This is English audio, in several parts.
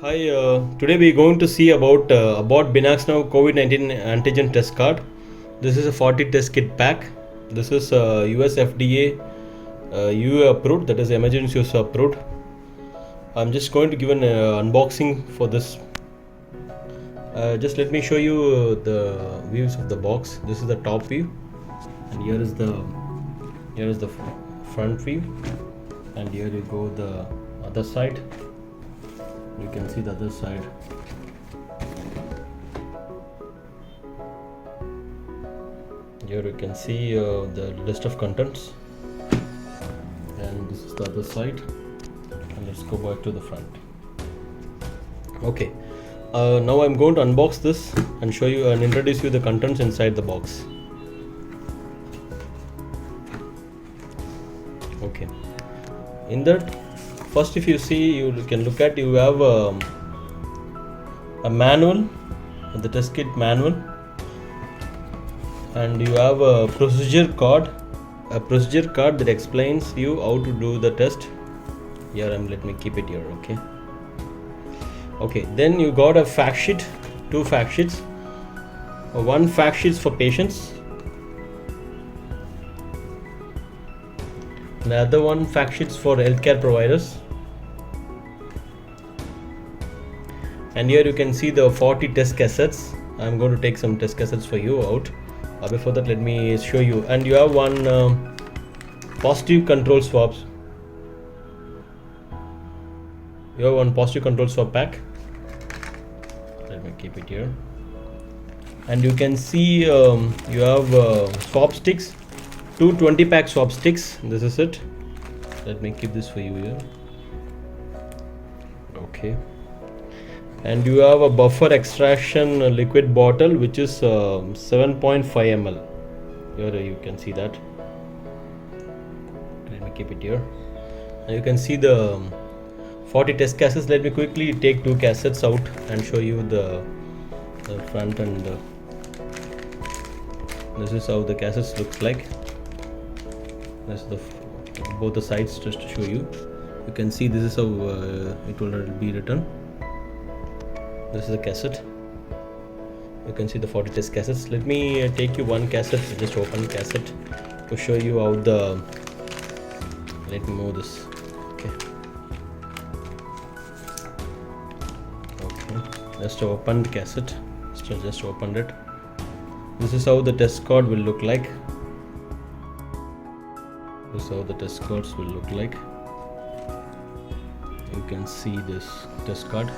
Hi, today we're going to see about Abbott BinaxNOW COVID-19 antigen test card. This is a 40 test kit pack. This is US FDA EUA approved, that is emergency use approved. I'm just going to give an unboxing for this. Just let me show you the views of the box. This is the top view, and here is the front view, and here you go the other side. You can see the other side. Here you can see the list of contents, and this is the other side. And let's go back to the front. Okay, now I'm going to unbox this and show you and introduce you the contents inside the box. Okay, in that, first, if you see, you can look at, you have a manual, the test kit manual, and you have a procedure card that explains you how to do the test. Here, let me keep it here. Okay, then you got a fact sheet, two fact sheets. One fact sheet for patients, the other one fact sheets for healthcare providers. And here you can see the 40 test cassettes. I'm going to take some test cassettes for you out. Before that, let me show you. And you have one positive control swabs. You have one positive control swab pack. Let me keep it here. And you can see you have swab sticks, two 20-pack swab sticks. This is it. Let me keep this for you here. Okay. And you have a buffer extraction liquid bottle, which is 7.5 ml. Here you can see that. Let me keep it here. And you can see the 40 test cassettes. Let me quickly take two cassettes out and show you the front and this is how the cassettes looks like. This is both the sides, just to show you. You can see this is how it will be written. This is a cassette. You can see the 40 test cassettes. Let me take you one cassette, just open cassette, to show you how the. Let me move this. Okay, just opened cassette. Just opened it. This is how the test card will look like. This is how the test cards will look like. You can see this test card.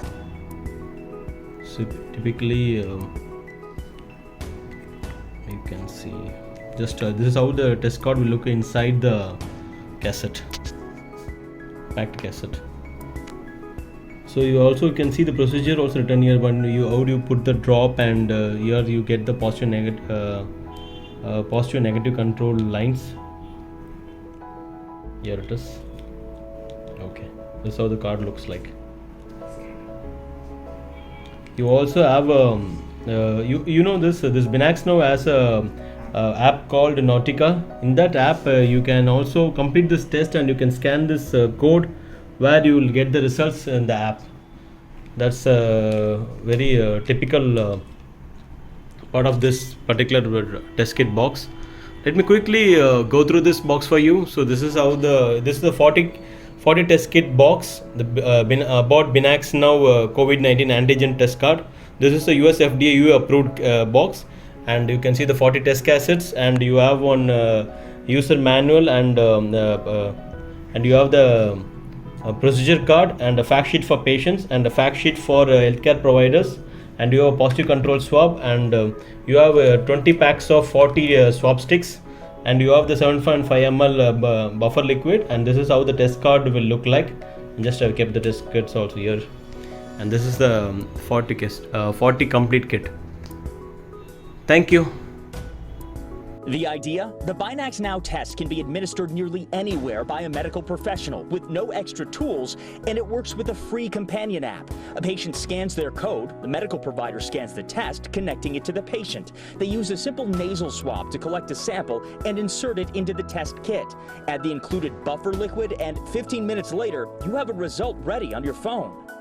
So typically you can see just this is how the test card will look inside the cassette, packed cassette. So you also can see the procedure also written here. When you how do you put the drop, and here you get the positive negative control lines. Here it is. Okay, this is how the card looks like. You also have you know this BinaxNOW has a app called Nautica. In that app you can also complete this test, and you can scan this code where you will get the results in the app. That's a very typical part of this particular test kit box. Let me quickly go through this box for you. So this is how this is the 40 test kit box, the Abbott BinaxNOW COVID-19 antigen test card. This is the US FDA EUA approved box, and you can see the 40 test cassettes, and you have one user manual, and you have the procedure card, and a fact sheet for patients, and a fact sheet for healthcare providers, and you have a positive control swab, and you have 20 packs of 40 swab sticks, and you have the 7.5 ml buffer liquid. And this is how the test card will look like. And just I've kept the test kits also here, and this is the 40 complete kit. Thank you. The idea? The BinaxNOW test can be administered nearly anywhere by a medical professional with no extra tools, and it works with a free companion app. A patient scans their code, the medical provider scans the test, connecting it to the patient. They use a simple nasal swab to collect a sample and insert it into the test kit. Add the included buffer liquid, and 15 minutes later, you have a result ready on your phone.